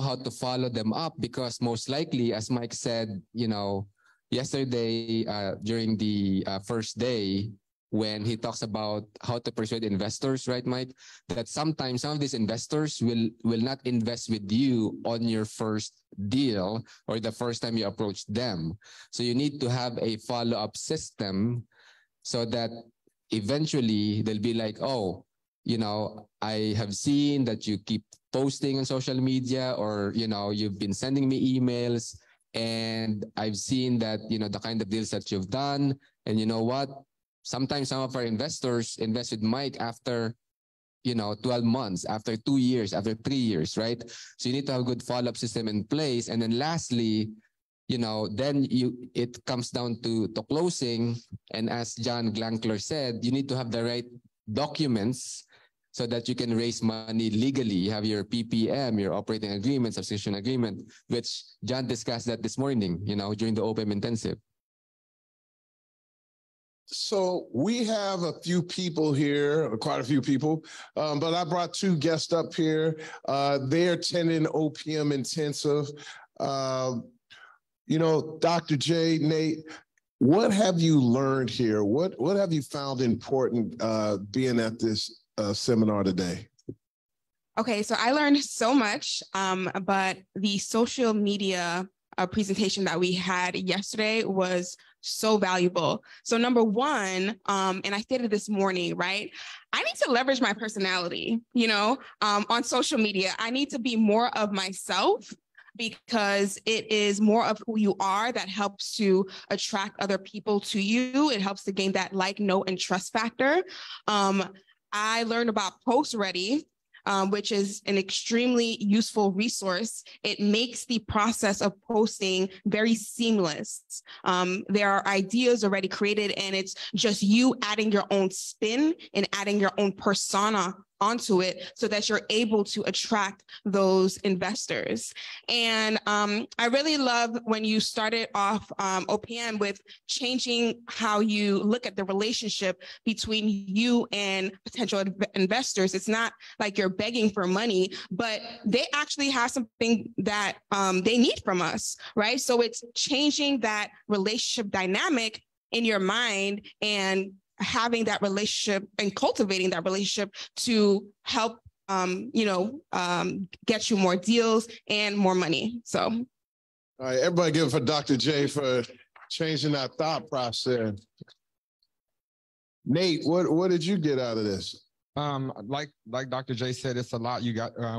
how to follow them up, because most likely, as Mike said, yesterday during the first day, when he talks about how to persuade investors, right, Mike? That sometimes some of these investors will not invest with you on your first deal or the first time you approach them. So you need to have a follow-up system so that eventually they'll be like, oh, I have seen that you keep posting on social media, or, you've been sending me emails, and I've seen that, the kind of deals that you've done. And you know what? Sometimes some of our investors invest with Mike after, 12 months, after 2 years, after 3 years, right? So you need to have a good follow-up system in place. And then lastly, then it comes down to closing. And as John Glankler said, you need to have the right documents so that you can raise money legally. You have your PPM, your operating agreement, subscription agreement, which John discussed that this morning, during the OPM intensive. So we have a few people here, quite a few people, but I brought 2 guests up here. They're attending OPM intensive. Dr. J, Nate, what have you learned here? What have you found important being at this seminar today? Okay, so I learned so much, but the social media presentation that we had yesterday was so valuable. So number one, and I stated this morning, right? I need to leverage my personality, on social media. I need to be more of myself, because it is more of who you are that helps to attract other people to you. It helps to gain that like, know, and trust factor. I learned about Post Ready, which is an extremely useful resource. It makes the process of posting very seamless. There are ideas already created, and it's just you adding your own spin and adding your own persona onto it so that you're able to attract those investors. And I really love when you started off OPM with changing how you look at the relationship between you and potential investors. It's not like you're begging for money, but they actually have something that they need from us, right? So it's changing that relationship dynamic in your mind and having that relationship and cultivating that relationship to help, get you more deals and more money. So. All right, everybody give it for Dr. J for changing that thought process. Nate, what did you get out of this? Like Dr. J said, it's a lot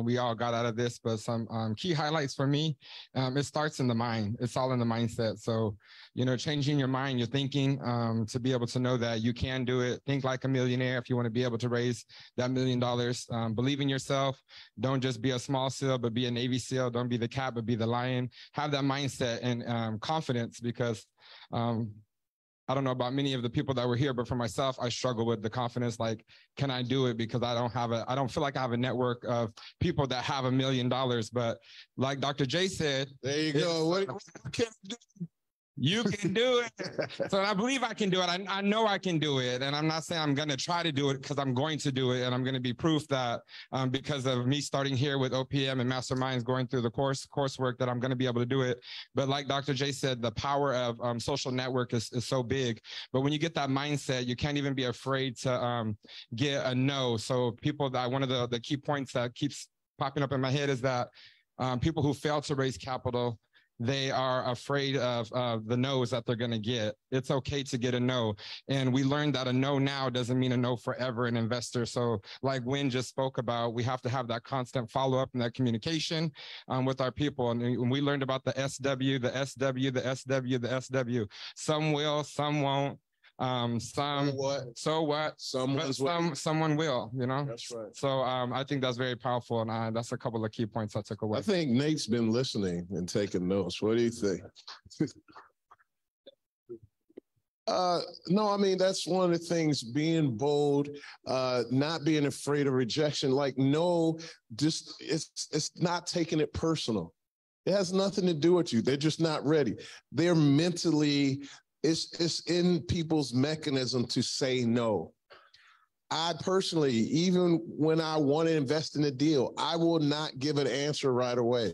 we all got out of this, but some key highlights for me, it starts in the mind. It's all in the mindset. So, changing your mind, your thinking, to be able to know that you can do it. Think like a millionaire if you want to be able to raise that $1 million. Believe in yourself. Don't just be a small SEAL, but be a Navy SEAL. Don't be the cat, but be the lion. Have that mindset and confidence, because I don't know about many of the people that were here, but for myself, I struggle with the confidence. Like, can I do it? Because I don't feel like I have a network of people that have $1 million. But like Dr. J said, there you go. What can I do? You can do it. So I believe I can do it. I know I can do it. And I'm not saying I'm going to try to do it, because I'm going to do it. And I'm going to be proof that because of me starting here with OPM and Masterminds, going through the coursework, that I'm going to be able to do it. But like Dr. J said, the power of social network is so big. But when you get that mindset, you can't even be afraid to get a no. So one of the key points that keeps popping up in my head is that people who fail to raise capital, they are afraid of the no's that they're going to get. It's okay to get a no. And we learned that a no now doesn't mean a no forever in investor. So like Wynn just spoke about, we have to have that constant follow-up and that communication with our people. And we learned about the SW, the SW, the SW, the SW. Some will, some won't. Someone will, That's right. So I think that's very powerful, and that's a couple of key points I took away. I think Nate's been listening and taking notes. What do you think? No, I mean, that's one of the things, being bold, not being afraid of rejection. Like, no, just it's not taking it personal. It has nothing to do with you. They're just not ready. They're mentally, it's in people's mechanism to say no. I personally, even when I want to invest in a deal, I will not give an answer right away.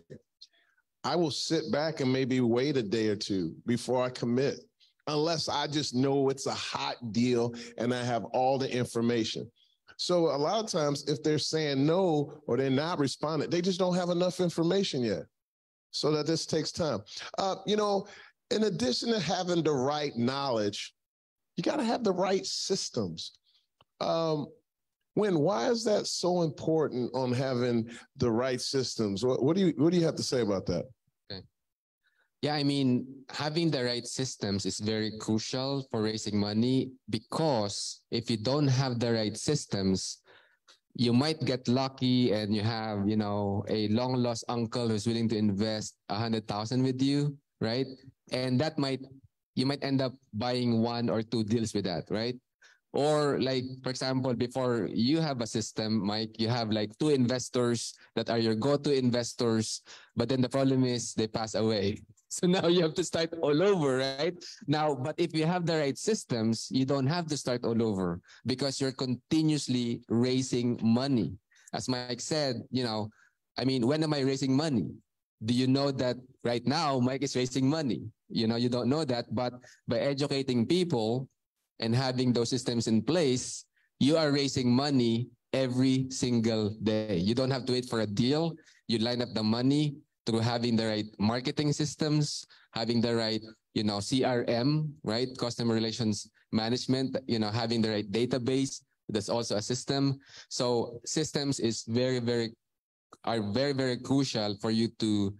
I will sit back and maybe wait a day or two before I commit, unless I just know it's a hot deal and I have all the information. So a lot of times, if they're saying no or they're not responding, they just don't have enough information yet. So that this takes time. In addition to having the right knowledge, you got to have the right systems. Why is that so important on having the right systems? What do you have to say about that? Okay. Yeah, I mean, having the right systems is very crucial for raising money, because if you don't have the right systems, you might get lucky and you have, a long lost uncle who's willing to invest 100,000 with you, right? And you might end up buying 1 or 2 deals with that, right? Or like, for example, before you have a system, Mike, you have like 2 investors that are your go-to investors, but then the problem is they pass away. So now you have to start all over, right? Now, but if you have the right systems, you don't have to start all over because you're continuously raising money. As Mike said, when am I raising money? Do you know that right now Mike is raising money? You don't know that, but by educating people and having those systems in place, you are raising money every single day. You don't have to wait for a deal. You line up the money through having the right marketing systems, having the right, CRM, right? Customer relations management, having the right database. That's also a system. So systems is very, very crucial for you to,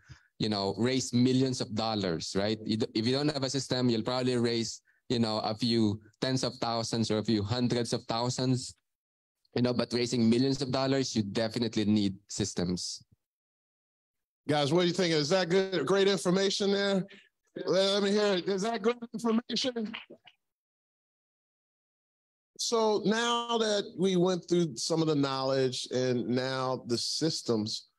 raise millions of dollars, right? If you don't have a system, you'll probably raise, a few tens of thousands or a few hundreds of thousands, but raising millions of dollars, you definitely need systems. Guys, what do you think? Is that good? Great information there? Let me hear it. Is that good information? So now that we went through some of the knowledge and now the systems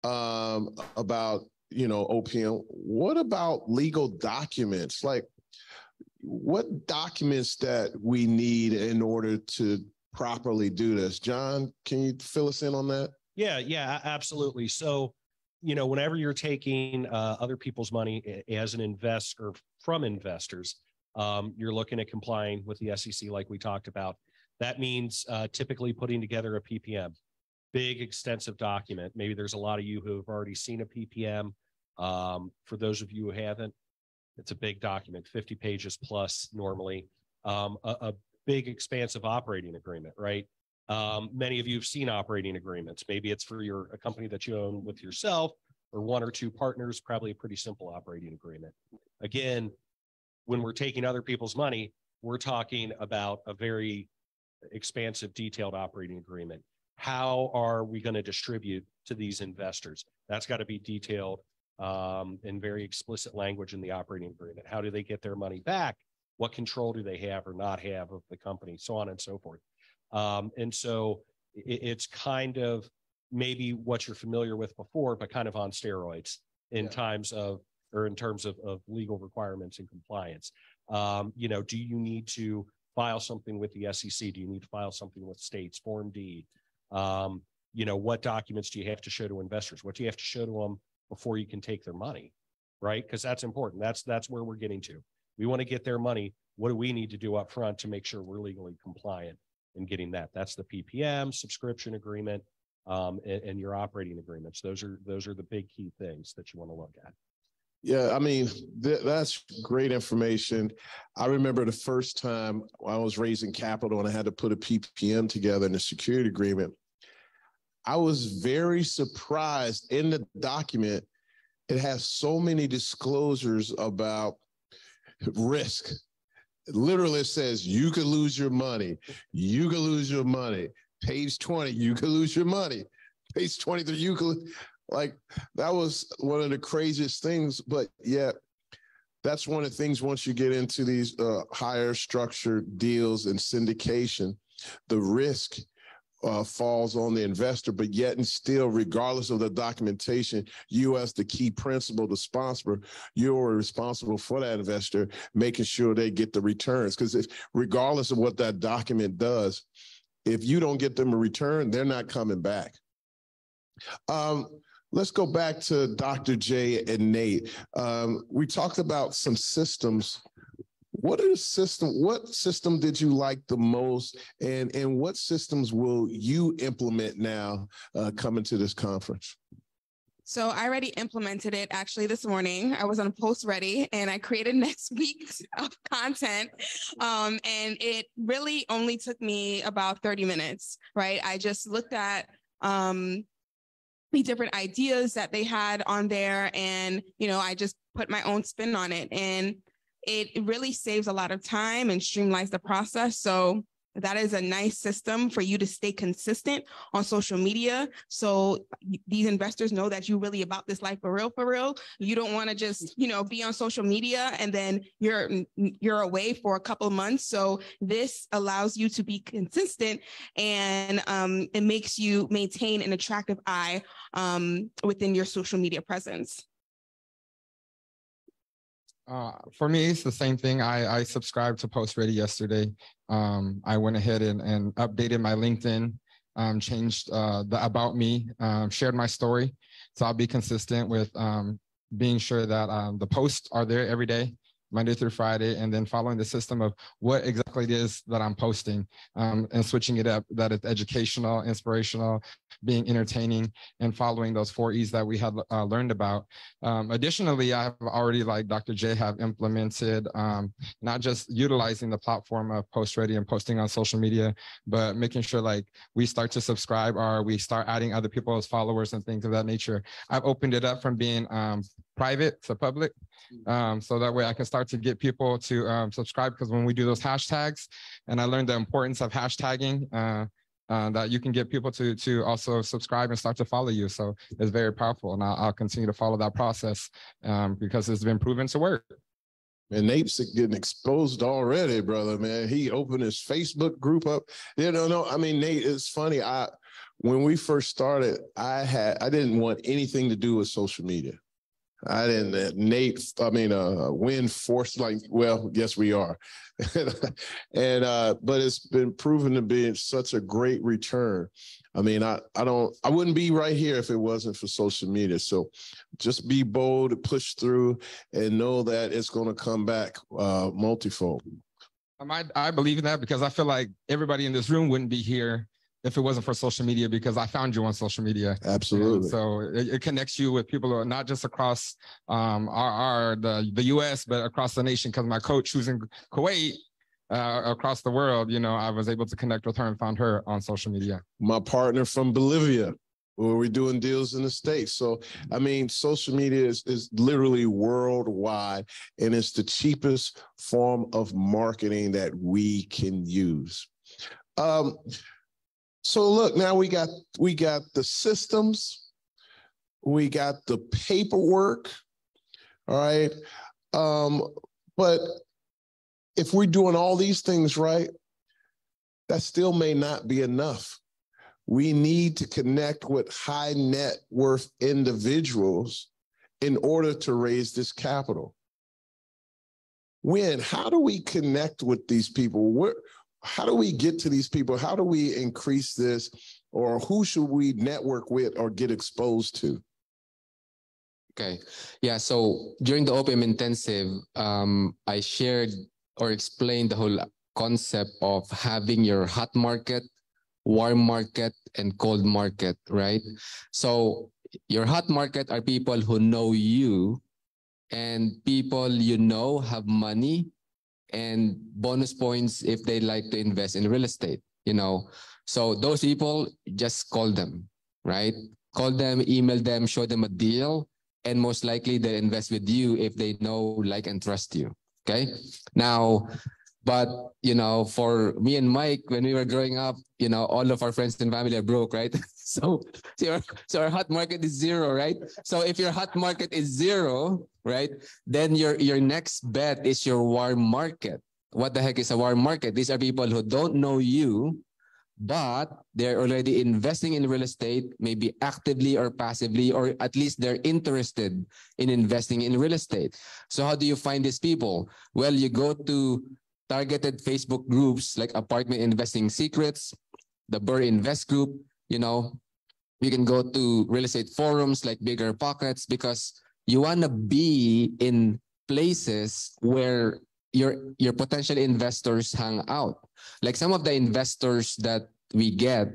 about, OPM, what about legal documents? Like, what documents that we need in order to properly do this? John, can you fill us in on that? Yeah, absolutely. So, whenever you're taking other people's money as an investor from investors, you're looking at complying with the SEC like we talked about. That means typically putting together a PPM, big, extensive document. Maybe there's a lot of you who have already seen a PPM. For those of you who haven't, it's a big document, 50 pages plus normally, a big, expansive operating agreement, right? Many of you have seen operating agreements. Maybe it's for a company that you own with yourself or 1 or 2 partners, probably a pretty simple operating agreement. Again, when we're taking other people's money, we're talking about a very expansive, detailed operating agreement. How are we going to distribute to these investors? That's got to be detailed in very explicit language in the operating agreement. How do they get their money back? What control do they have or not have of the company? So on and so forth. And so it's kind of maybe what you're familiar with before, but kind of on steroids in terms of legal requirements and compliance. Do you need to file something with the SEC? Do you need to file something with states, Form D? What documents do you have to show to investors? What do you have to show to them before you can take their money, right? Because that's important. That's where we're getting to. We want to get their money. What do we need to do up front to make sure we're legally compliant in getting that? That's the PPM, subscription agreement, and your operating agreements. Those are the big key things that you want to look at. Yeah, I mean, that's great information. I remember the first time I was raising capital and I had to put a PPM together in a security agreement. I was very surprised in the document. It has so many disclosures about risk. Literally, it says you could lose your money. You could lose your money. Page 20, you could lose your money. Page 23, you could. Like, that was one of the craziest things, but yet that's one of the things once you get into these higher structured deals and syndication, the risk falls on the investor, but yet and still, regardless of the documentation, you as the key principal, the sponsor, you're responsible for that investor, making sure they get the returns. Because regardless of what that document does, If you don't get them a return, they're not coming back. Let's go back to Dr. J and Nate. We talked about some systems. What system did you like the most, and what systems will you implement now coming to this conference? So I already implemented it actually this morning. I was on Post Ready and I created next week's content. And it really only took me about 30 minutes, right? I just looked at the different ideas that they had on there, and, you know, I just put my own spin on it, and it really saves a lot of time and streamlines the process. So that is a nice system for you to stay consistent on social media. So these investors know that you're really about this life for real, for real. You don't want to just, you know, be on social media and then you're away for a couple of months. So this allows you to be consistent, and it makes you maintain an attractive eye within your social media presence. For me, it's the same thing. I subscribed to Post Ready yesterday. I went ahead and updated my LinkedIn, changed the about me, shared my story. So I'll be consistent with being sure that the posts are there every day, Monday through Friday, and then following the system of what exactly it is that I'm posting, and switching it up, that it's educational, inspirational, being entertaining, and following those 4 E's that we had learned about. Additionally, I have already, like Dr. J, have implemented not just utilizing the platform of Post Ready and posting on social media, but making sure like we start to subscribe, or we start adding other people as followers and things of that nature. I've opened it up from being private to public. So that way I can start to get people to subscribe, because when we do those hashtags, and I learned the importance of hashtagging, that you can get people to also subscribe and start to follow you. So it's very powerful, and I'll continue to follow that process because it's been proven to work. And Nate's getting exposed already, brother, man. He opened his Facebook group up. No, I mean, Nate, it's funny. When we first started, I didn't want anything to do with social media. I didn't, Win forced, like, well, yes, we are. But it's been proven to be such a great return. I mean, I wouldn't be right here if it wasn't for social media. So just be bold, push through, and know that it's going to come back multifold. I believe in that, because I feel like everybody in this room wouldn't be here if it wasn't for social media, because I found you on social media. Absolutely. And so it connects you with people who are not just across the U.S., but across the nation. Because my coach, who's in Kuwait, across the world, you know, I was able to connect with her and found her on social media. My partner from Bolivia, where we're doing deals in the States. So, I mean, social media is literally worldwide, and it's the cheapest form of marketing that we can use. So look, now we got the systems, we got the paperwork, all right? But if we're doing all these things right, that still may not be enough. We need to connect with high net worth individuals in order to raise this capital. How do we connect with these people? How do we get to these people? How do we increase this? Or who should we network with or get exposed to? Okay. Yeah. So during the OPM intensive, I shared or explained the whole concept of having your hot market, warm market, and cold market, right? So your hot market are people who know you, and people you know have money and bonus points if they like to invest in real estate, you know. So those people, just call them, right? Call them, email them, show them a deal, and most likely they'll invest with you if they know, like, and trust you, okay? Now, but, you know, for me and Mike, when we were growing up, you know, all of our friends and family are broke, right? So our hot market is zero, right? So if your hot market is zero, right, then your next bet is your warm market. What the heck is a warm market? These are people who don't know you, but they're already investing in real estate, maybe actively or passively, or at least they're interested in investing in real estate. So how do you find these people? Well, you go to targeted Facebook groups like Apartment Investing Secrets, the Burr Invest Group, you know, you can go to real estate forums like Bigger Pockets, because you want to be in places where your potential investors hang out. Like some of the investors that we get,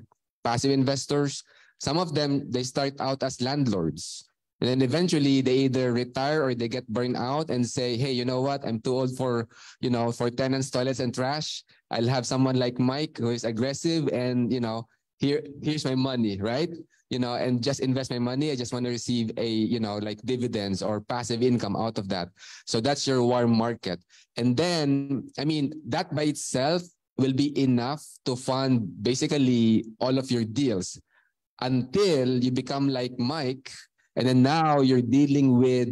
passive investors, some of them, they start out as landlords. And then eventually they either retire or they get burned out and say, hey, you know what? I'm too old for, you know, for tenants, toilets, and trash. I'll have someone like Mike who is aggressive and, you know, here's my money, right? You know, and just invest my money. I just want to receive a, you know, like dividends or passive income out of that. So that's your warm market. And then, I mean, that by itself will be enough to fund basically all of your deals until you become like Mike. And then now you're dealing with,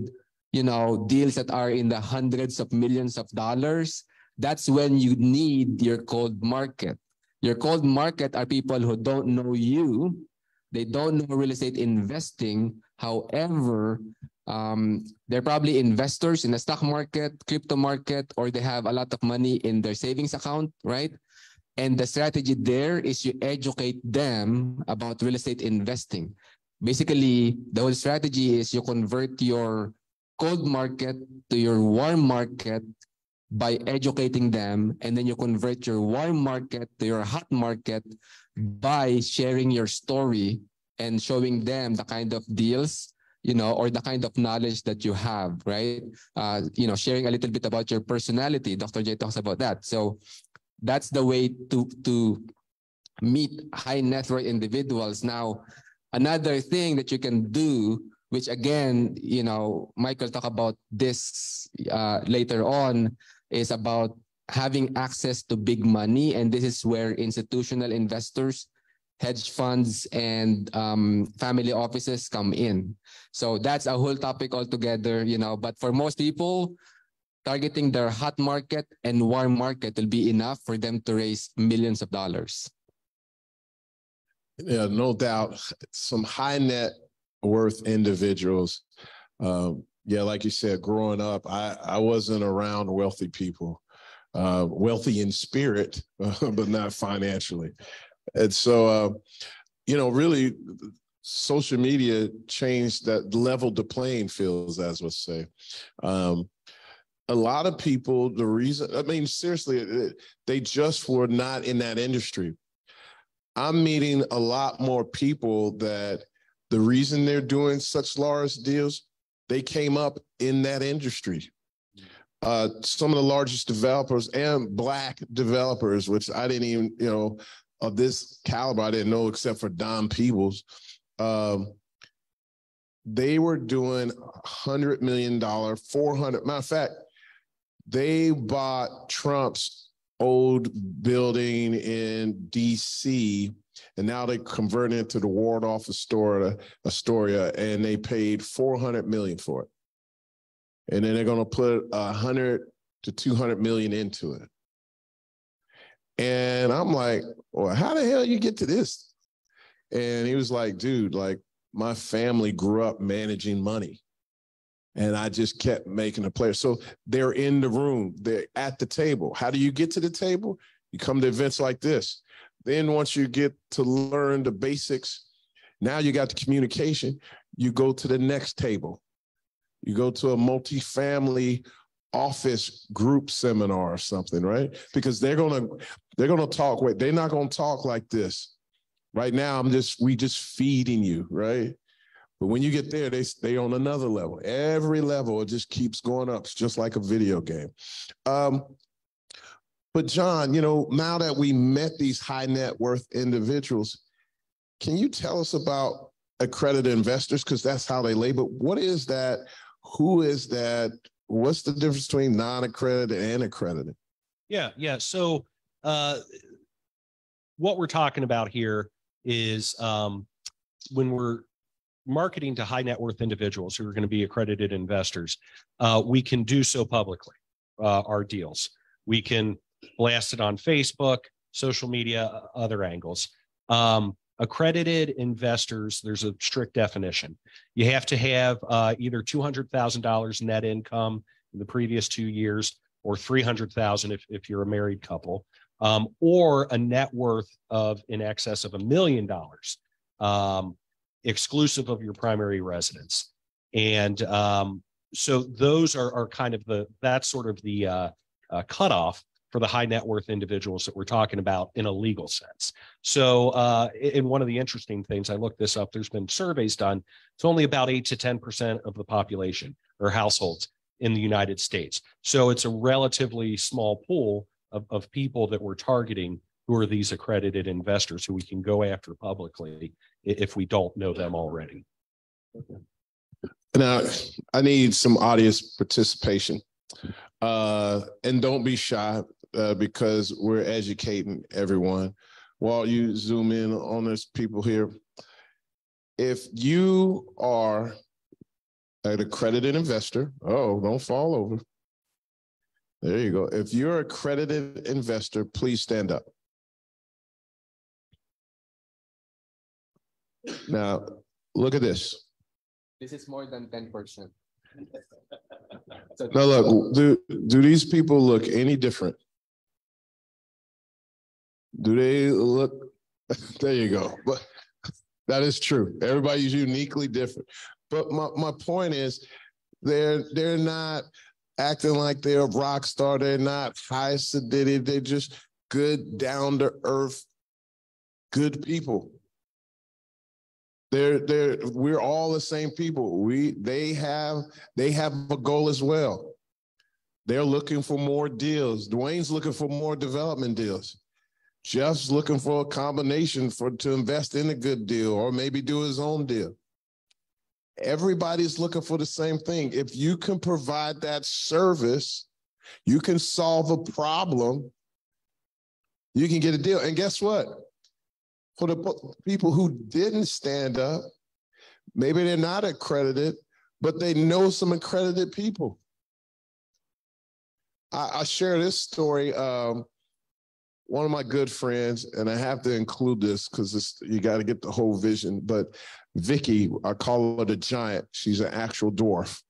you know, deals that are in the hundreds of millions of dollars. That's when you need your cold market. Your cold market are people who don't know you. They don't know real estate investing. However, they're probably investors in the stock market, crypto market, or they have a lot of money in their savings account, right? And the strategy there is you educate them about real estate investing. Basically, the whole strategy is you convert your cold market to your warm market by educating them, and then you convert your warm market to your hot market by sharing your story and showing them the kind of deals, you know, or the kind of knowledge that you have, right? You know, sharing a little bit about your personality. Dr. J talks about that. So that's the way to meet high net worth individuals. Now, another thing that you can do, which again, you know, Michael talk about this later on, is about having access to big money. And this is where institutional investors, hedge funds, and family offices come in. So that's a whole topic altogether, you know, but for most people, targeting their hot market and warm market will be enough for them to raise millions of dollars. Yeah, no doubt. Some high net worth individuals. Yeah, like you said, growing up, I wasn't around wealthy people, wealthy in spirit, but not financially. And so, you know, really, social media changed that, leveled the playing fields, as we say. A lot of people, the reason, I mean, seriously, they just were not in that industry. I'm meeting a lot more people that the reason they're doing such large deals, they came up in that industry. Some of the largest developers and Black developers, which I didn't even, you know, of this caliber, I didn't know except for Don Peebles. They were doing $100 million, 400. Matter of fact, they bought Trump's old building in DC, and now they converted it to the Waldorf Astoria, and they paid $400 million for it. And then they're going to put $100 to $200 million into it. And I'm like, well, how the hell you get to this? And he was like, dude, like my family grew up managing money. And I just kept making a player. So they're in the room, they're at the table. How do you get to the table? You come to events like this. Then once you get to learn the basics, now you got the communication, you go to the next table. You go to a multifamily office group seminar or something, right? Because they're gonna talk. Wait, they're not gonna talk like this. Right now, we just feeding you, right? But when you get there, they stay on another level. Every level, it just keeps going up. It's just like a video game. But John, you know, now that we met these high net worth individuals, can you tell us about accredited investors? Because that's how they label. What is that? Who is that? What's the difference between non-accredited and accredited? Yeah. So what we're talking about here is when we're marketing to high net worth individuals who are going to be accredited investors, we can do so publicly, our deals. We can blast it on Facebook, social media, other angles. Accredited investors, there's a strict definition. You have to have either $200,000 net income in the previous 2 years or $300,000 if you're a married couple. or a net worth of in excess of $1 million, exclusive of your primary residence. And so those are kind of that's sort of the cutoff for the high net worth individuals that we're talking about in a legal sense. So in one of the interesting things, I looked this up, there's been surveys done. It's only about 8 to 10% of the population or households in the United States. So it's a relatively small pool of people that we're targeting who are these accredited investors who we can go after publicly if we don't know them already. Now, I need some audience participation. And don't be shy because we're educating everyone. While you zoom in on this people here, if you are an accredited investor, don't fall over. There you go. If you're an accredited investor, please stand up. Now, look at this. This is more than 10%. Now look, do these people look any different? Do they look? There you go. But that is true. Everybody's uniquely different. But my point is, they're not acting like they're a rock star. They're not high sedated. They're just good, down to earth, good people. We're all the same people. They have a goal as well. They're looking for more deals. Dwayne's looking for more development deals. Jeff's looking for a combination to invest in a good deal or maybe do his own deal. Everybody's looking for the same thing. If you can provide that service, you can solve a problem, you can get a deal. And guess what? For the people who didn't stand up, maybe they're not accredited, but they know some accredited people. I share this story. One of my good friends, and I have to include this because you got to get the whole vision, but Vicky, I call her the giant. She's an actual dwarf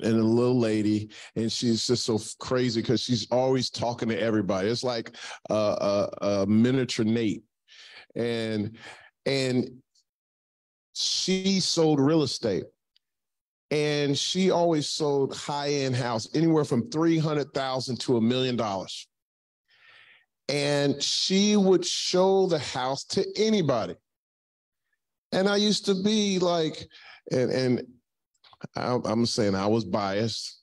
and a little lady, and she's just so crazy because she's always talking to everybody. It's like a miniature Nate. And she sold real estate, and she always sold high-end house, anywhere from $300,000 to $1 million. And she would show the house to anybody. And I used to be like, and I'm saying I was biased.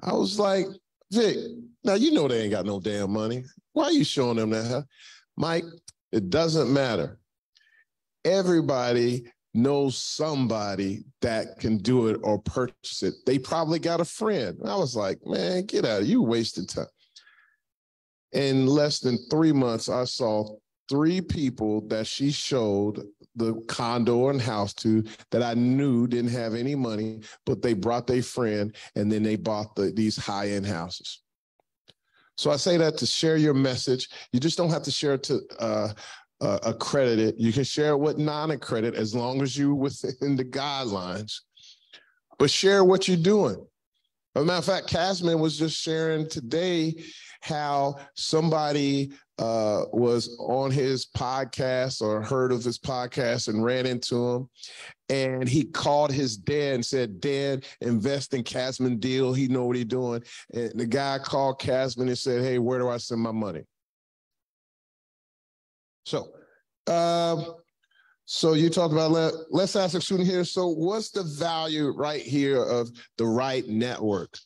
I was like, Vic, now you know they ain't got no damn money. Why are you showing them that? Mike, it doesn't matter. Everybody knows somebody that can do it or purchase it. They probably got a friend. I was like, man, get out of here. You wasted time. In less than 3 months, I saw 3 people that she showed the condo and house to that I knew didn't have any money, but they brought their friend and then they bought these high-end houses. So I say that to share your message. You just don't have to share it to accredited. You can share it with non-accredited as long as you're within the guidelines, but share what you're doing. As a matter of fact, Casman was just sharing today how somebody was on his podcast or heard of his podcast and ran into him. And he called his dad and said, Dad, invest in Casman deal. He know what he's doing. And the guy called Casman and said, hey, where do I send my money? So you talked about, let's ask a student here. So what's the value right here of the right network?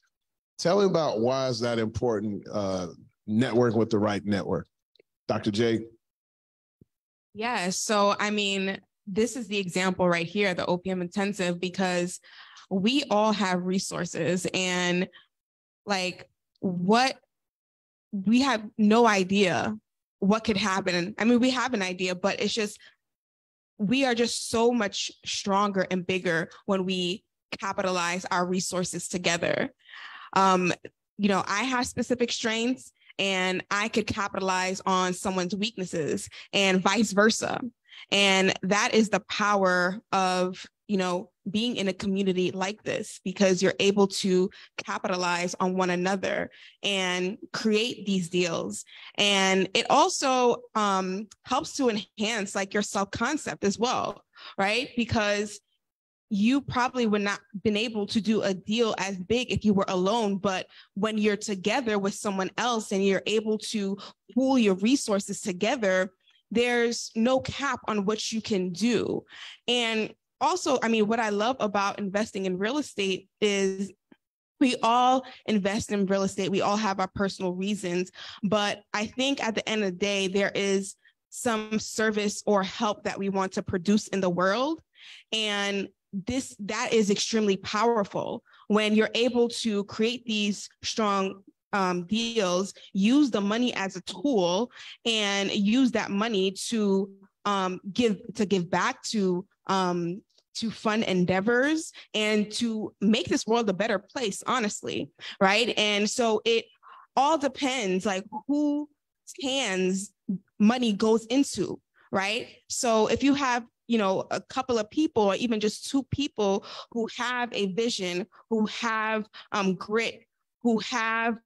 Tell me about why is that important, networking with the right network. Dr. J. Yeah, so I mean, this is the example right here, the OPM intensive, because we all have resources and like we have no idea what could happen. I mean, we have an idea, but it's just, we are just so much stronger and bigger when we capitalize our resources together. I have specific strengths and I could capitalize on someone's weaknesses and vice versa. And that is the power of, being in a community like this, because you're able to capitalize on one another and create these deals. And it also helps to enhance like your self-concept as well, right? Because you probably would not been able to do a deal as big if you were alone, but when you're together with someone else and you're able to pool your resources together, there's no cap on what you can do. And also, I mean, what I love about investing in real estate is we all invest in real estate. We all have our personal reasons, but I think at the end of the day, there is some service or help that we want to produce in the world. And that is extremely powerful when you're able to create these strong deals, use the money as a tool, and use that money to give back to fund endeavors and to make this world a better place, honestly, right? And so it all depends like whose hands money goes into, right? So if you have a couple of people or even just two people who have a vision, who have grit, who have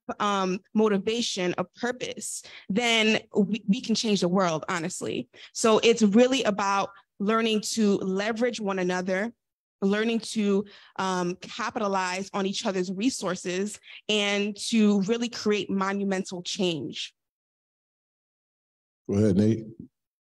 motivation, a purpose, then we can change the world, honestly. So it's really about learning to leverage one another, learning to capitalize on each other's resources, and to really create monumental change. Go ahead, Nate.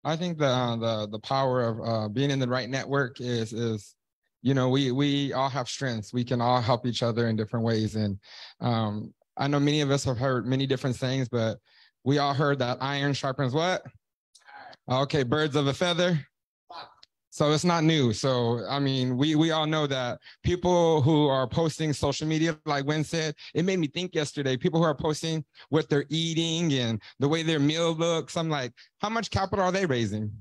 I think the power of being in the right network is we all have strengths. We can all help each other in different ways. And I know many of us have heard many different things, but we all heard that iron sharpens what? Okay, birds of a feather. So it's not new. So, I mean, we all know that people who are posting social media, like Gwen said, it made me think yesterday, people who are posting what they're eating and the way their meal looks. I'm like, how much capital are they raising?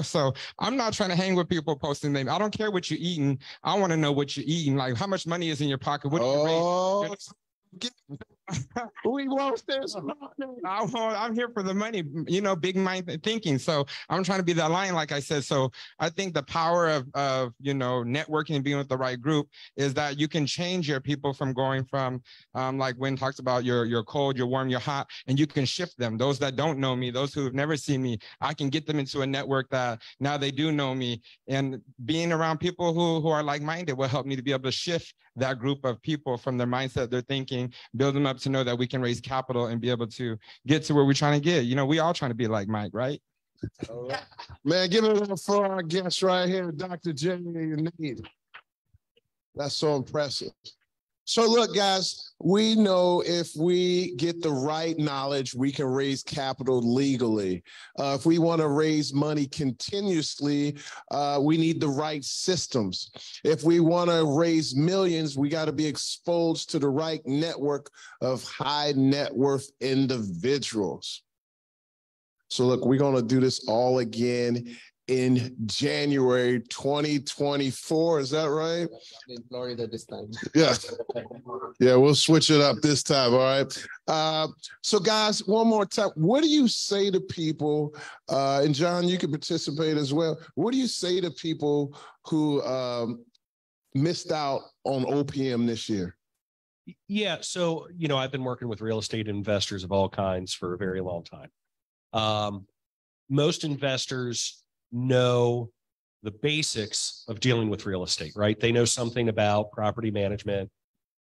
So I'm not trying to hang with people posting them. I don't care what you're eating. I want to know what you're eating. Like, how much money is in your pocket? What are you raising? We want this. I'm here for the money, big mind thinking. So I'm trying to be that lion, like I said. So I think the power of networking and being with the right group is that you can change your people from going from, like Wynn talks about, you're cold, you're warm, you're hot, and you can shift them. Those that don't know me, those who have never seen me, I can get them into a network that now they do know me. And being around people who are like-minded will help me to be able to shift that group of people from their mindset, their thinking, build them up to know that we can raise capital and be able to get to where we're trying to get. We all trying to be like Mike, right? All right. Man, give it up for our guest right here, Dr. J. Nate. That's so impressive. So look, guys, we know if we get the right knowledge, we can raise capital legally. If we want to raise money continuously, we need the right systems. If we want to raise millions, we got to be exposed to the right network of high net worth individuals. So look, we're going to do this all again in January 2024. Is that right? In Florida this time. Yeah. Yeah, we'll switch it up this time. All right. So guys, one more time, what do you say to people, and John, you can participate as well. What do you say to people who missed out on OPM this year? Yeah. So, I've been working with real estate investors of all kinds for a very long time. Most investors know the basics of dealing with real estate, right? They know something about property management,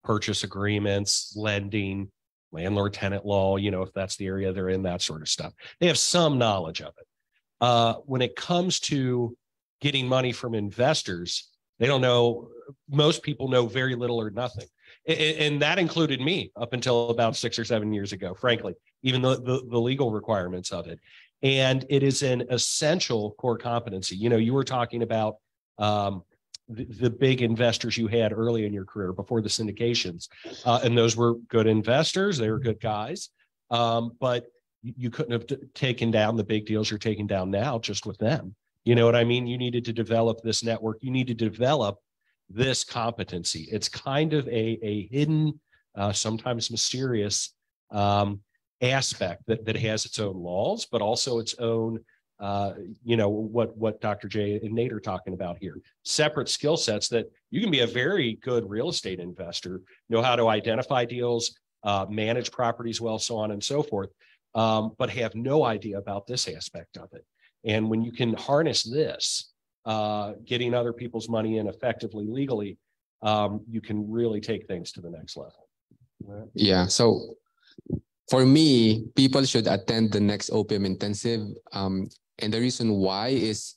purchase agreements, lending, landlord-tenant law, if that's the area they're in, that sort of stuff. They have some knowledge of it. When it comes to getting money from investors, they don't know. Most people know very little or nothing. And that included me up until about 6 or 7 years ago, frankly, even the legal requirements of it. And it is an essential core competency. You were talking about the big investors you had early in your career before the syndications. And those were good investors. They were good guys. But you couldn't have taken down the big deals you're taking down now just with them. You know what I mean? You needed to develop this network. You need to develop this competency. It's kind of a hidden, sometimes mysterious aspect that has its own laws, but also its own what Dr. J and Nate are talking about here. Separate skill sets that you can be a very good real estate investor, know how to identify deals, manage properties well, so on and so forth, but have no idea about this aspect of it. And when you can harness this, getting other people's money in effectively, legally, you can really take things to the next level. Yeah. So for me, people should attend the next OPM intensive. And the reason why is,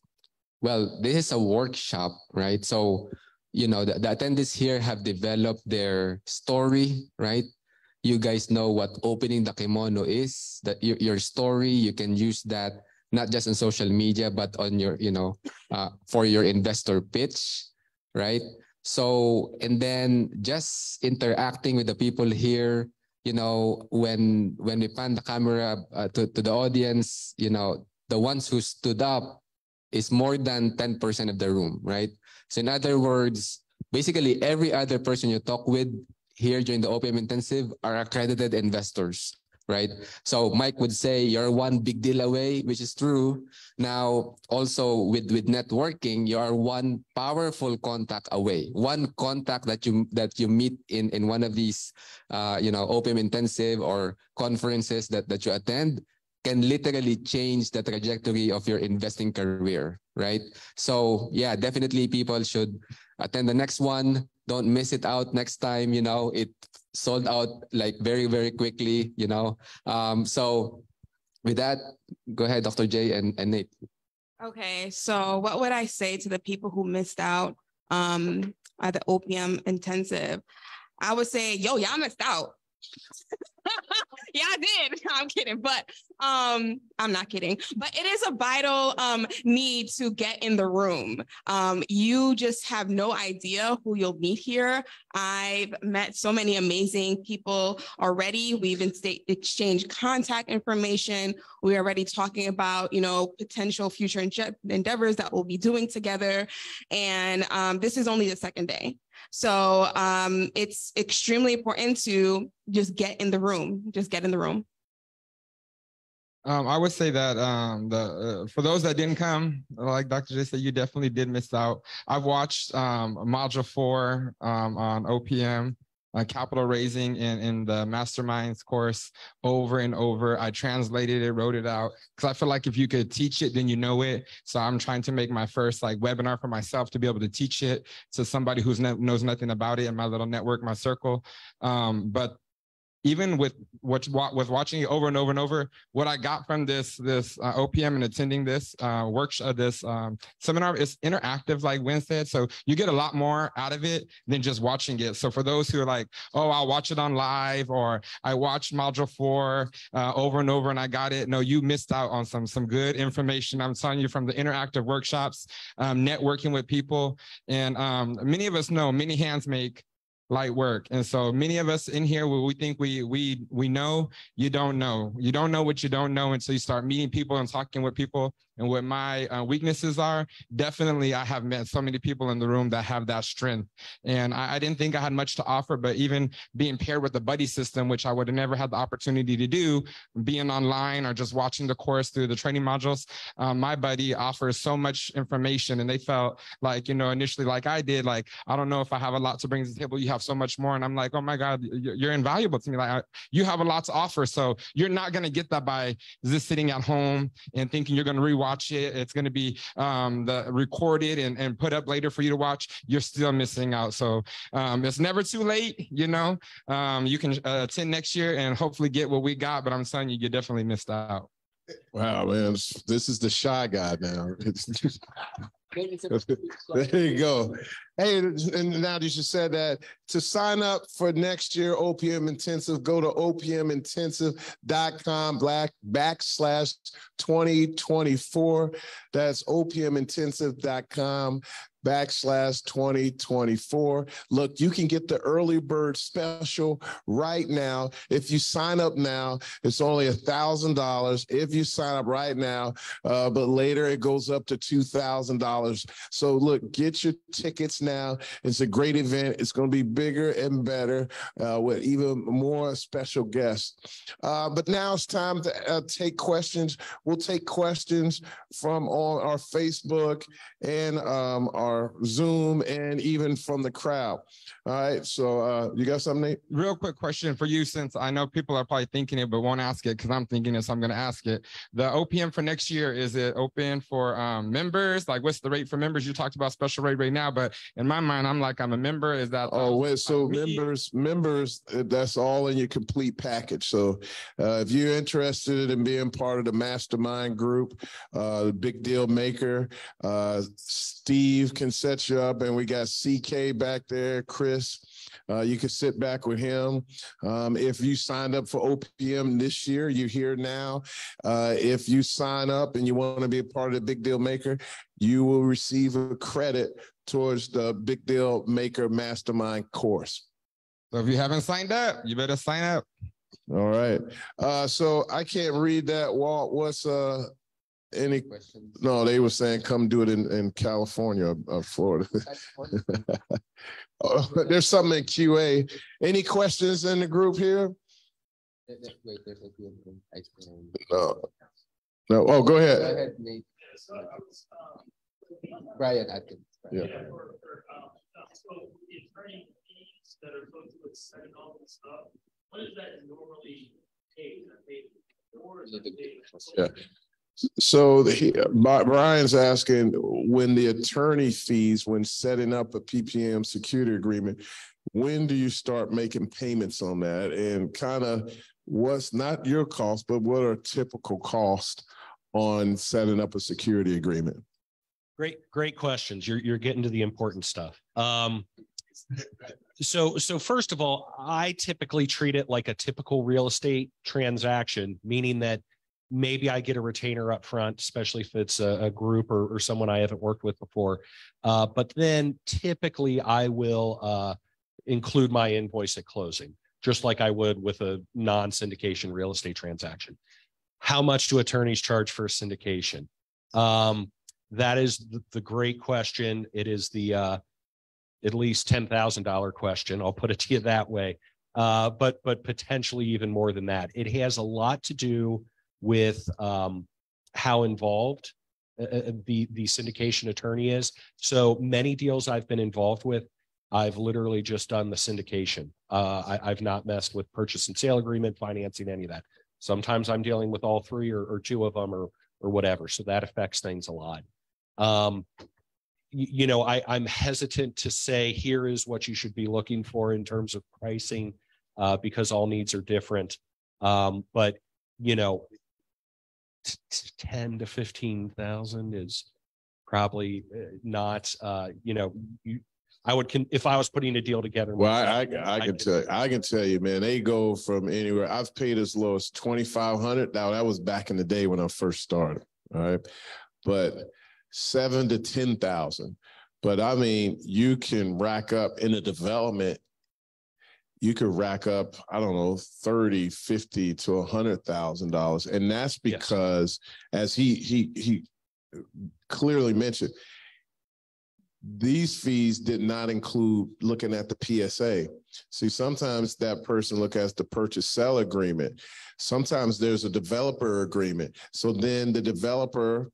well, this is a workshop, right? So, the attendees here have developed their story, right? You guys know what opening the kimono is, that your story, you can use that not just on social media, but on your, for your investor pitch, right? So, and then just interacting with the people here, when we pan the camera to the audience, the ones who stood up is more than 10% of the room, right? So in other words, basically every other person you talk with here during the OPM intensive are accredited investors, right? So Mike would say you're one big deal away, which is true. Now, also with networking, you are one powerful contact away. One contact that you meet in one of these, OPM intensive or conferences that you attend can literally change the trajectory of your investing career, right? So yeah, definitely people should attend the next one. Don't miss it out next time. It sold out like very, very quickly, So with that, go ahead, Dr. J and Nate. Okay, so what would I say to the people who missed out at the OPM intensive? I would say, y'all missed out. Yeah, I did. I'm kidding, but I'm not kidding. But it is a vital need to get in the room. You just have no idea who you'll meet here. I've met so many amazing people already. We've exchanged contact information. We're already talking about, potential future endeavors that we'll be doing together. And this is only the second day. So it's extremely important to just get in the room. Just get in the room. I would say that for those that didn't come, like Dr. J said, you definitely did miss out. I've watched Module 4 on OPM, capital raising in the Masterminds course over and over. I translated it, wrote it out, because I feel like if you could teach it, then you know it. So I'm trying to make my first webinar for myself to be able to teach it to somebody who knows nothing about it in my little network, my circle. But even with watching it over and over and over, what I got from this OPM and attending this workshop, this seminar is interactive, like Wynn said. So you get a lot more out of it than just watching it. So for those who are like, oh, I'll watch it on live, or I watched Module 4 over and over and I got it. No, you missed out on some good information. I'm telling you, from the interactive workshops, networking with people. And many of us know many hands make light work. And so many of us in here, we think we know, you don't know. You don't know what you don't know until you start meeting people and talking with people. And what my weaknesses are, definitely I have met so many people in the room that have that strength. And I didn't think I had much to offer, but even being paired with the buddy system, which I would have never had the opportunity to do, being online or just watching the course through the training modules, my buddy offers so much information. And they felt like, initially like I did, like, I don't know if I have a lot to bring to the table. You have so much more. And I'm like, oh my God, you're invaluable to me. Like you have a lot to offer. So you're not going to get that by just sitting at home and thinking you're going to rewatch it. It's going to be recorded and put up later for you to watch. You're still missing out. So it's never too late. You can attend next year and hopefully get what we got. But I'm telling you, you definitely missed out. Wow, man. This is the shy guy now. There you go. Hey, and now that you said that, to sign up for next year OPM Intensive, go to opmintensive.com/2024. That's opmintensive.com/2024. Look, you can get the early bird special right now. If you sign up now, it's only $1,000 if you sign up right now, but later it goes up to $2,000 So look, get your tickets now. It's a great event. It's going to be bigger and better with even more special guests. But now it's time to take questions. We'll take questions from on our Facebook and our Zoom and even from the crowd. All right. So you got something, Nate? Real quick question for you, since I know people are probably thinking it, but won't ask it because I'm thinking it, so I'm going to ask it. The OPM for next year, is it open for members? Like, what's the rate for members? You talked about special rate right now, but in my mind, I'm like, I'm a member. Is that? Oh, wait, so members, that's all in your complete package. So if you're interested in being part of the mastermind group, the Big Deal Maker, Steve can set you up, and we got CK back there, Chris. You can sit back with him. If you signed up for OPM this year, you're here now. If you sign up and you want to be a part of the Big Deal Maker, you will receive a credit towards the Big Deal Maker Mastermind course. So if you haven't signed up, you better sign up. All right. So I can't read that, Walt. What's any questions? No, they were saying come do it in California or Florida. There's something in QA. Any questions in the group here? Wait, there's a few. No. No. Oh, go ahead. Go ahead, Nate. Brian Atkins. Yeah. So the attorney fees that are supposed to send all this stuff, what is that normally paid? Yeah. So Brian's asking, when the attorney fees, when setting up a PPM security agreement, when do you start making payments on that? And kind of what's not your cost, but what are typical costs on setting up a security agreement? Great questions. You're getting to the important stuff. So first of all, I typically treat it like a typical real estate transaction, meaning that maybe I get a retainer up front, especially if it's a group or someone I haven't worked with before. But then typically I will include my invoice at closing, just like I would with a non-syndication real estate transaction. How much do attorneys charge for a syndication? That is the great question. It is the at least $10,000 question. I'll put it to you that way. But potentially even more than that. It has a lot to do with how involved the syndication attorney is. So many deals I've been involved with, I've literally just done the syndication. I've not messed with purchase and sale agreement, financing, any of that. Sometimes I'm dealing with all three or two of them or whatever. So that affects things a lot. I'm hesitant to say here is what you should be looking for in terms of pricing because all needs are different. But 10 to 15,000 is probably not. I would if I was putting a deal together. Well, I can tell you, man, they go from anywhere. I've paid as low as 2,500. Now that was back in the day when I first started. All right, but 7 to 10,000. But I mean, you can rack up in a development. You could rack up, I don't know, 30, 50 to $100,000. And that's because, as he clearly mentioned, these fees did not include looking at the PSA. See, sometimes that person look at the purchase sell agreement. Sometimes there's a developer agreement. So then the developer,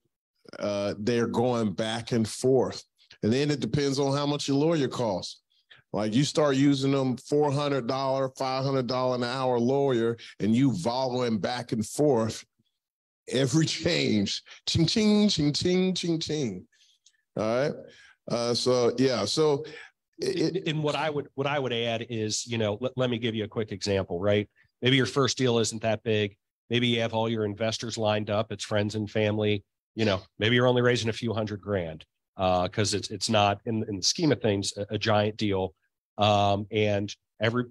they're going back and forth. And then it depends on how much your lawyer costs. Like you start using them $400, $500 an hour lawyer, and you volleying back and forth every change, ching, ching, ching, ching, ching, ching. All right. So and what I would add is, let me give you a quick example, right? Maybe your first deal isn't that big. Maybe you have all your investors lined up. It's friends and family. Maybe you're only raising a few $100,000 because it's not in the scheme of things a giant deal. And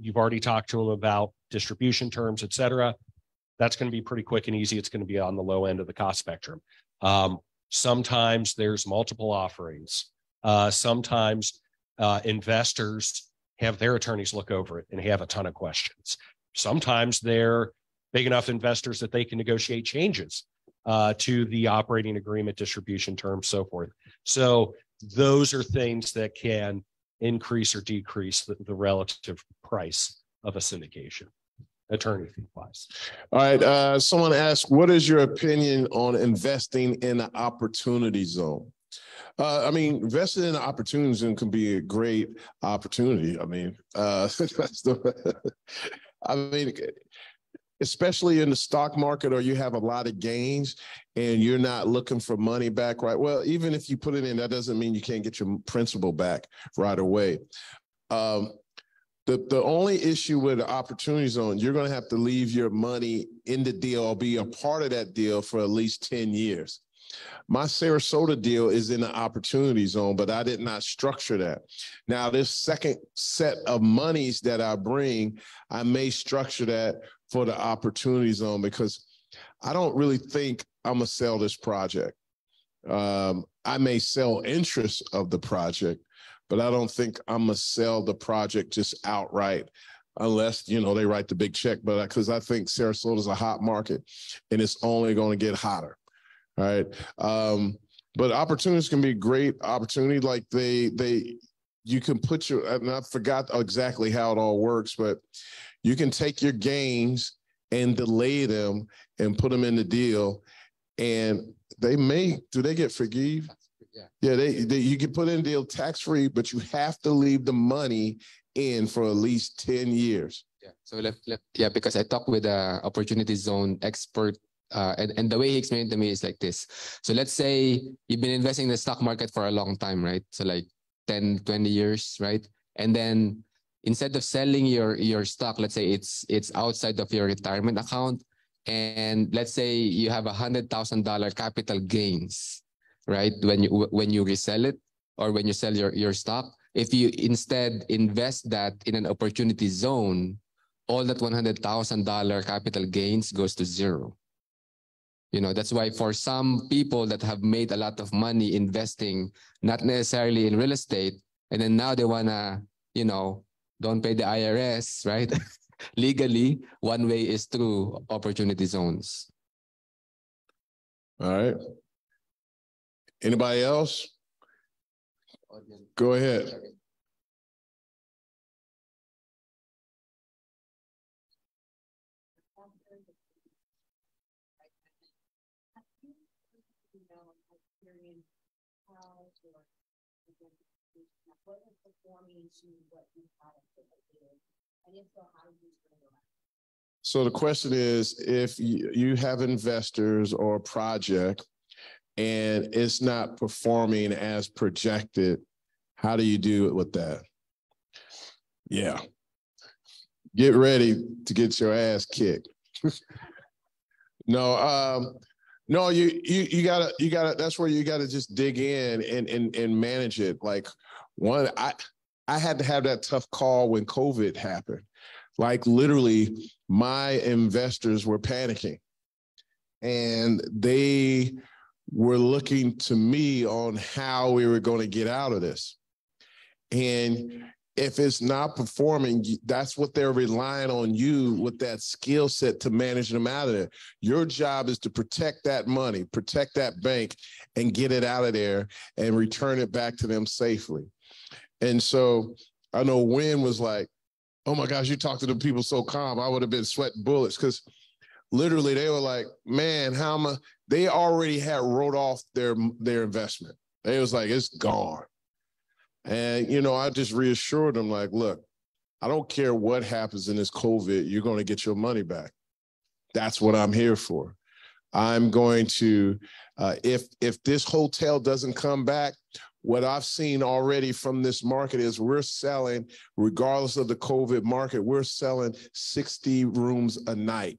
you've already talked to them about distribution terms, et cetera. That's going to be pretty quick and easy. It's going to be on the low end of the cost spectrum. Sometimes there's multiple offerings. Sometimes investors have their attorneys look over it and have a ton of questions. Sometimes they're big enough investors that they can negotiate changes to the operating agreement, distribution terms, so forth. So those are things that can increase or decrease the relative price of a syndication, attorney fee wise. All right. Someone asked, what is your opinion on investing in the opportunity zone? I mean, investing in the opportunity zone can be a great opportunity. I mean, especially in the stock market, or you have a lot of gains and you're not looking for money back right. Well, even if you put it in, that doesn't mean you can't get your principal back right away. The only issue with the opportunity zone, you're going to have to leave your money in the deal or be a part of that deal for at least 10 years. My Sarasota deal is in the opportunity zone, but I did not structure that. Now, this second set of monies that I bring, I may structure that for the opportunity zone because I don't really think I'm going to sell this project. I may sell interest of the project, but I don't think I'm going to sell the project just outright unless, you know, they write the big check. But because I think Sarasota is a hot market and it's only going to get hotter. All right. But opportunities can be great opportunity. Like you can put and I forgot exactly how it all works, but you can take your gains and delay them and put them in the deal. And do they get forgive? Yeah, you can put in deal tax-free, but you have to leave the money in for at least 10 years. Yeah. So because I talked with a opportunity zone expert, and the way he explained to me is like this. So let's say you've been investing in the stock market for a long time, right? So like 10, 20 years, right? And then instead of selling your stock, let's say it's outside of your retirement account, and let's say you have $100,000 capital gains, right? When you resell it or when you sell your stock, if you instead invest that in an opportunity zone, all that $100,000 capital gains goes to zero. You know, that's why for some people that have made a lot of money investing, not necessarily in real estate, and then now they wanna, you know, don't pay the IRS, right? Legally, one way is through opportunity zones. All right. Anybody else? Go ahead. So the question is, if you have investors or a project and it's not performing as projected, how do you do it with that? Yeah. Get ready to get your ass kicked. No, you gotta, that's where you gotta just dig in and manage it. Like I had to have that tough call when COVID happened. Like literally my investors were panicking and they were looking to me on how we were going to get out of this. And if it's not performing, that's what they're relying on you with that skill set to manage them out of there. Your job is to protect that money, protect that bank, and get it out of there and return it back to them safely. And so I know Wynn was like, oh my gosh, you talk to the people so calm. I would have been sweating bullets because literally they were like, man, how am I? They already had wrote off their investment. They was like, it's gone. And, you know, I just reassured them like, look, I don't care what happens in this COVID, you're going to get your money back. That's what I'm here for. I'm going to, if this hotel doesn't come back, what I've seen already from this market is we're selling, regardless of the COVID market, we're selling 60 rooms a night.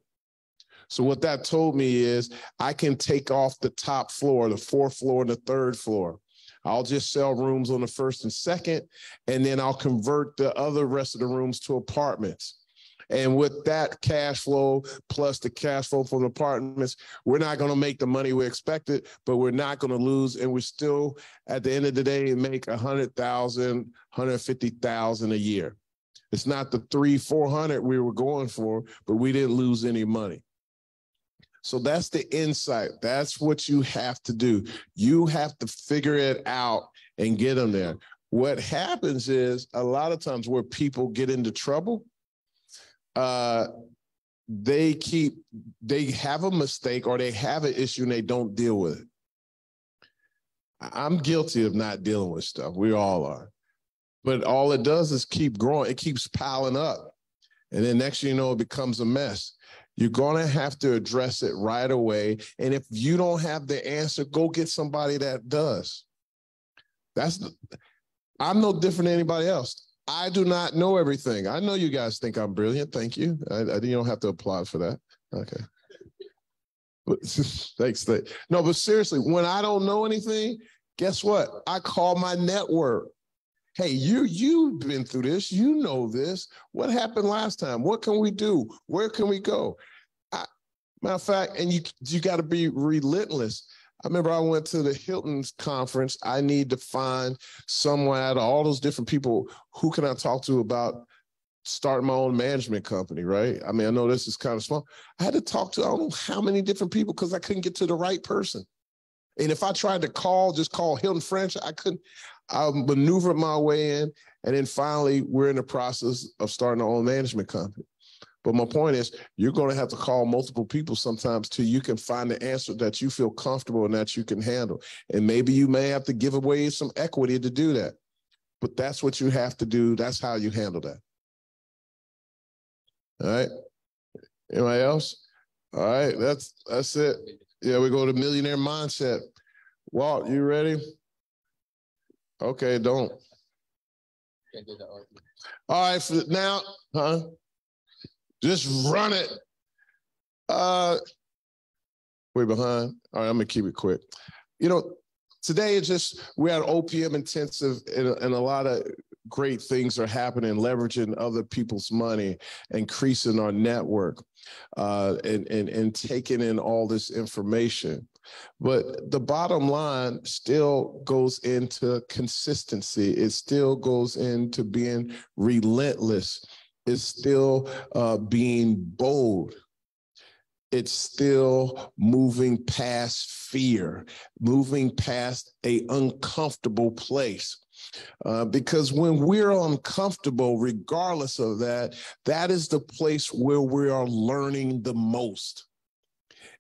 So what that told me is I can take off the top floor, the fourth floor and the third floor. I'll just sell rooms on the first and second, and then I'll convert the other rest of the rooms to apartments. And with that cash flow plus the cash flow from the apartments, we're not going to make the money we expected, but we're not going to lose. And we're still, at the end of the day, make $100,000, $150,000 a year. It's not the $300,000, $400,000 we were going for, but we didn't lose any money. So that's the insight. That's what you have to do. You have to figure it out and get them there. What happens is a lot of times where people get into trouble, they have a mistake or they have an issue and they don't deal with it. I'm guilty of not dealing with stuff. We all are. But all it does is keep growing. It keeps piling up. And then next thing you know, it becomes a mess. You're going to have to address it right away. And if you don't have the answer, go get somebody that does. I'm no different than anybody else. I do not know everything. I know you guys think I'm brilliant. Thank you. You don't have to applaud for that. Okay. But, thanks. No, but seriously, when I don't know anything, guess what? I call my network. Hey, you've been through this. You know this. What happened last time? What can we do? Where can we go? Matter of fact, and you got to be relentless. I remember I went to the Hilton's conference. I need to find someone out of all those different people. Who can I talk to about starting my own management company, right? I mean, I know this is kind of small. I had to talk to I don't know how many different people because I couldn't get to the right person. And if I tried to just call Hilton franchise, I couldn't. I maneuvered my way in. And then finally, we're in the process of starting our own management company. But my point is, you're going to have to call multiple people sometimes till you can find the answer that you feel comfortable and that you can handle. And maybe you may have to give away some equity to do that. But that's what you have to do. That's how you handle that. All right. Anybody else? All right. That's it. Yeah, we go to millionaire mindset. Walt, you ready? Okay, don't. All right, for now, just run it. We're behind. All right, I'm gonna keep it quick. You know, today it's just we're at OPM intensive, and a lot of great things are happening, leveraging other people's money, increasing our network, and taking in all this information. But the bottom line still goes into consistency. It still goes into being relentless. It's still being bold. It's still moving past fear, moving past an uncomfortable place. Because when we're uncomfortable, regardless of that, that is the place where we are learning the most.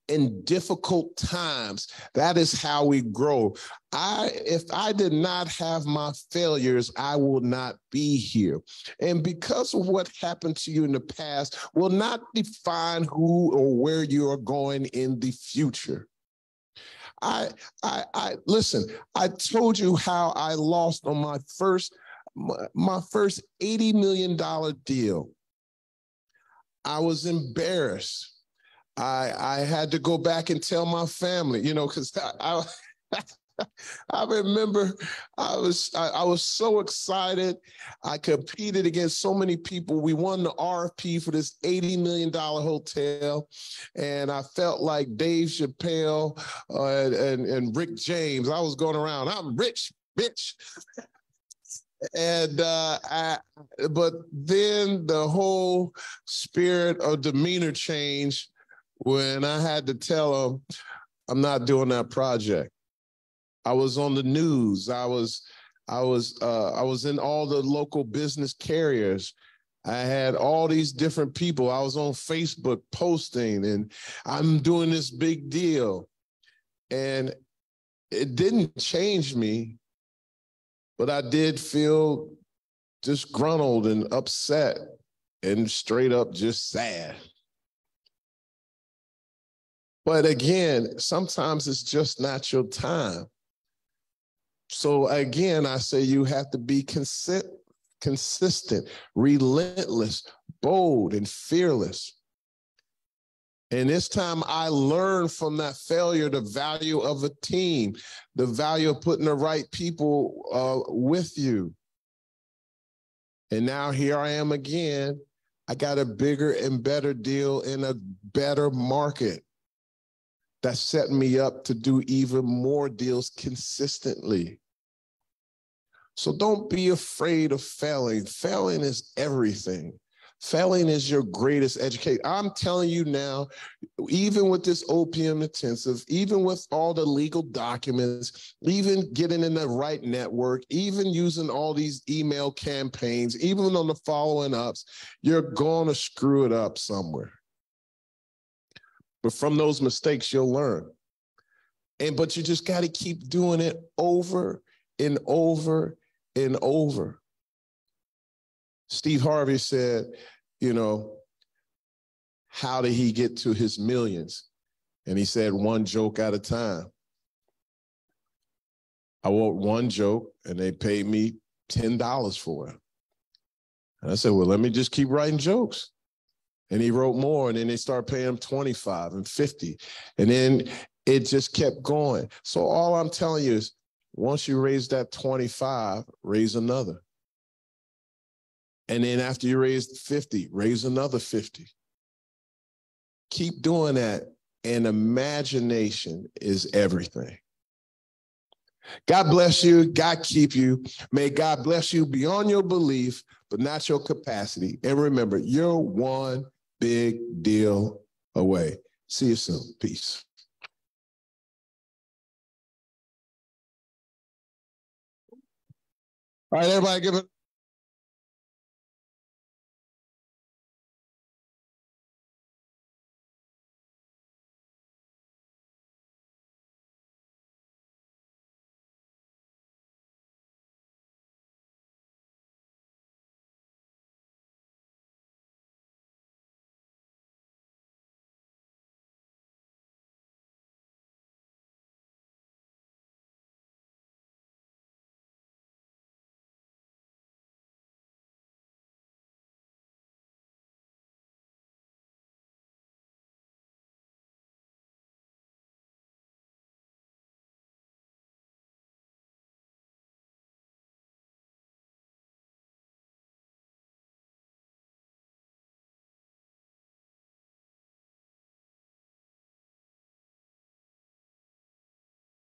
In difficult times, that is how we grow. If I did not have my failures, I will not be here. And because of what happened to you in the past will not define who or where you are going in the future. Listen, I told you how I lost on my first $80 million deal. I was embarrassed. I had to go back and tell my family, you know, because I remember I was so excited. I competed against so many people. We won the RFP for this $80 million hotel. And I felt like Dave Chappelle and Rick James. I was going around, I'm rich, bitch. And but then the whole spirit of demeanor changed when I had to tell them I'm not doing that project. I was on the news. I was in all the local business carriers. I had all these different people. I was on Facebook posting, and I'm doing this big deal. And it didn't change me, but I did feel disgruntled and upset and straight up just sad. But again, sometimes it's just not your time. So again, I say you have to be consistent, relentless, bold, and fearless. And this time I learned from that failure the value of a team, the value of putting the right people with you. And now here I am again. I got a bigger and better deal in a better market. That's setting me up to do even more deals consistently. So don't be afraid of failing. Failing is everything. Failing is your greatest education. I'm telling you now, even with this OPM intensive, even with all the legal documents, even getting in the right network, even using all these email campaigns, even on the following ups, you're going to screw it up somewhere. But from those mistakes, you'll learn. But you just got to keep doing it over and over and over. Steve Harvey said, you know, how did he get to his millions? And he said, one joke at a time. I wrote one joke and they paid me $10 for it. And I said, well, let me just keep writing jokes. And he wrote more, and then they started paying him 25 and 50. And then it just kept going. So all I'm telling you is, once you raise that 25, raise another. And then after you raise 50, raise another 50. Keep doing that, and imagination is everything. God bless you. God keep you. May God bless you beyond your belief, but not your capacity. And remember, you're one big deal away. See you soon. Peace. All right, everybody give it.